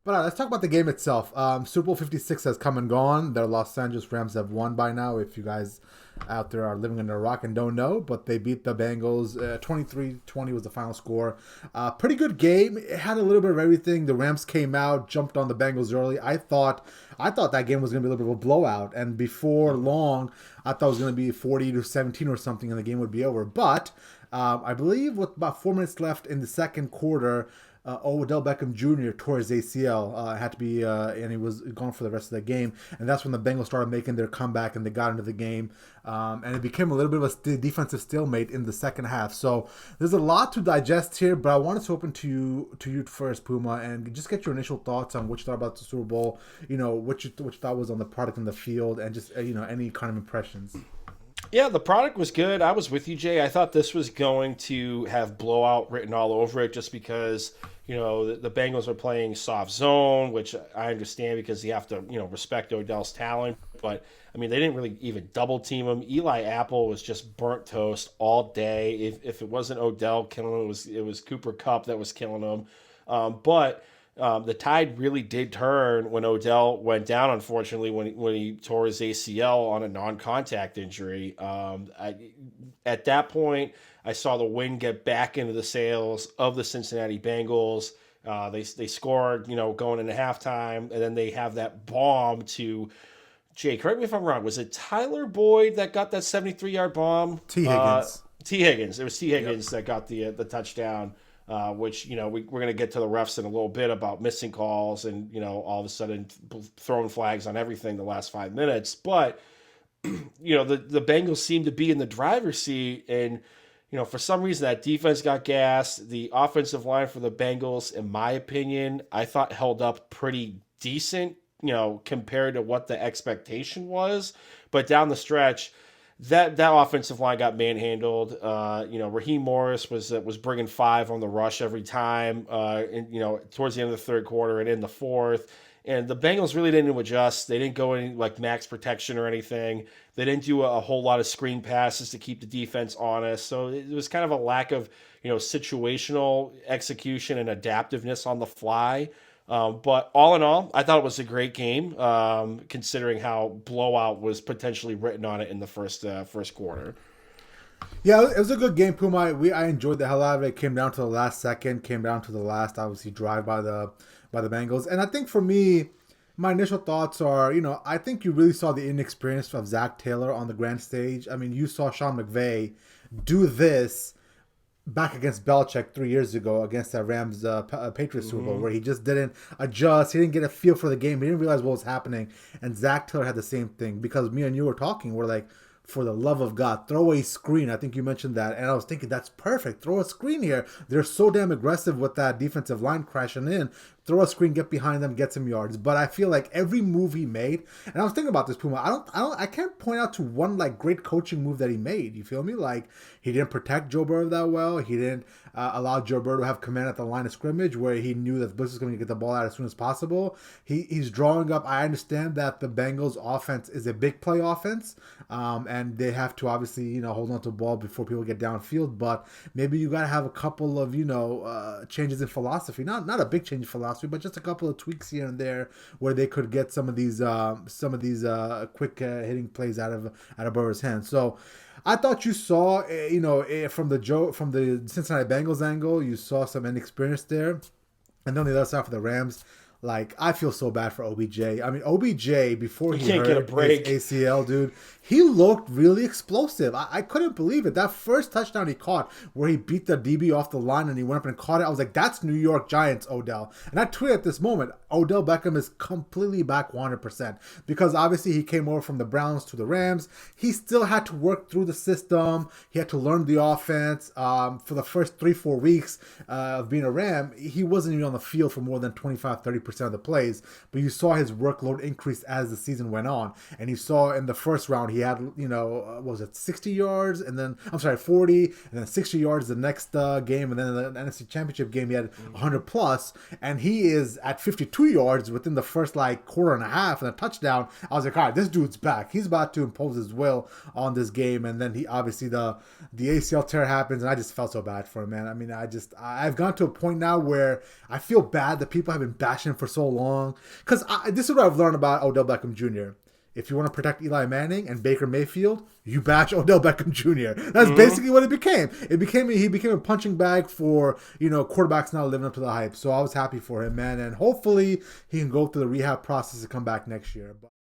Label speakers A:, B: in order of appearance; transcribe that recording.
A: But let's talk about the game itself. Super Bowl 56 has come and gone. The Los Angeles Rams have won by now, if you guys out there are living under a rock and don't know. But they beat the Bengals. 23-20 was the final score. Pretty good game. It had a little bit of everything. The Rams came out, jumped on the Bengals early. I thought that game was going to be a little bit of a blowout. And before long, I thought it was going to be 40-17 or something, and the game would be over. But I believe with about 4 minutes left in the second quarter, Odell Beckham Jr. tore his ACL. Had to be, and he was gone for the rest of the game. And that's when the Bengals started making their comeback and they got into the game. And it became a little bit of a defensive stalemate in the second half. So there's a lot to digest here, but I wanted to open to you first, Puma, and just get your initial thoughts on what you thought about the Super Bowl. What you thought was on the product in the field, and just any kind of impressions.
B: Yeah, the product was good. I was with you, Jay. I thought this was going to have blowout written all over it just because, the Bengals are playing soft zone, which I understand because you have to, respect Odell's talent. But, I mean, they didn't really even double team him. Eli Apple was just burnt toast all day. If it wasn't Odell killing him, it was Cooper Kupp that was killing him. But the tide really did turn when Odell went down, unfortunately, when he tore his ACL on a non-contact injury. At that point, I saw the wind get back into the sails of the Cincinnati Bengals. They scored, going into halftime, and then they have that bomb to Jay. Correct me if I'm wrong. Was it Tyler Boyd that got that 73-yard bomb?
A: T. Higgins.
B: T. Higgins. It was T. Higgins that got the touchdown. Which we're going to get to the refs in a little bit about missing calls and all of a sudden throwing flags on everything the last 5 minutes. But the Bengals seem to be in the driver's seat, and for some reason that defense got gassed. The offensive line for the Bengals, in my opinion, I thought held up pretty decent, compared to what the expectation was. But down the stretch, that offensive line got manhandled. Raheem Morris was bringing five on the rush every time. Towards the end of the third quarter and in the fourth, and the Bengals really didn't adjust. They didn't go in like max protection or anything. They didn't do a whole lot of screen passes to keep the defense honest. So it was kind of a lack of situational execution and adaptiveness on the fly. But all in all, I thought it was a great game, considering how blowout was potentially written on it in the first quarter.
A: Yeah, it was a good game, Puma. I enjoyed the hell out of it. It came down to the last second, came down to the last, obviously, drive by the Bengals. And I think for me, my initial thoughts are, I think you really saw the inexperience of Zach Taylor on the grand stage. I mean, you saw Sean McVay do this back against Belichick 3 years ago against that Rams Patriots Super Bowl, where he just didn't adjust. He didn't get a feel for the game. He didn't realize what was happening. And Zach Taylor had the same thing, because me and you were talking. We're like, for the love of God, throw a screen. I think you mentioned that. And I was thinking, that's perfect. Throw a screen here. They're so damn aggressive with that defensive line crashing in. Throw a screen, get behind them, get some yards. But I feel like every move he made, and I was thinking about this, Puma. I can't point out to one like great coaching move that he made. You feel me? Like, he didn't protect Joe Burrow that well. He didn't allow Joe Burrow to have command at the line of scrimmage, where he knew that Bush was going to get the ball out as soon as possible. He's drawing up. I understand that the Bengals offense is a big play offense, and they have to obviously hold on to the ball before people get downfield. But maybe you got to have a couple of changes in philosophy. Not a big change in philosophy, but just a couple of tweaks here and there where they could get some of these quick hitting plays out of Burrow's hands. So I thought you saw, from the Cincinnati Bengals angle, you saw some inexperience there. And then on the other side for the Rams, like, I feel so bad for OBJ. I mean, OBJ, before he
B: can't get a
A: hurt
B: break.
A: his ACL, dude, he looked really explosive. I couldn't believe it. That first touchdown he caught, where he beat the DB off the line and he went up and caught it, I was like, that's New York Giants, Odell. And I tweeted at this moment, Odell Beckham is completely back 100%. Because obviously he came over from the Browns to the Rams. He still had to work through the system. He had to learn the offense. For the first 3-4 weeks of being a Ram, he wasn't even on the field for more than 25-30% of the plays, but you saw his workload increase as the season went on. And you saw in the first round he had, what was it, 60 yards, and then 40, and then 60 yards the next game, and then in the NFC Championship game he had 100 plus, and he is at 52 yards within the first quarter and a half and a touchdown. I was like, all right, this dude's back. He's about to impose his will on this game. And then he obviously the ACL tear happens, and I just felt so bad for him, man. I mean, I've gone to a point now where I feel bad that people have been bashing him for so long. Because this is what I've learned about Odell Beckham Jr. If you want to protect Eli Manning and Baker Mayfield, you bash Odell Beckham Jr. That's basically what it became. He became a punching bag for, quarterbacks not living up to the hype. So I was happy for him, man. And hopefully he can go through the rehab process and come back next year.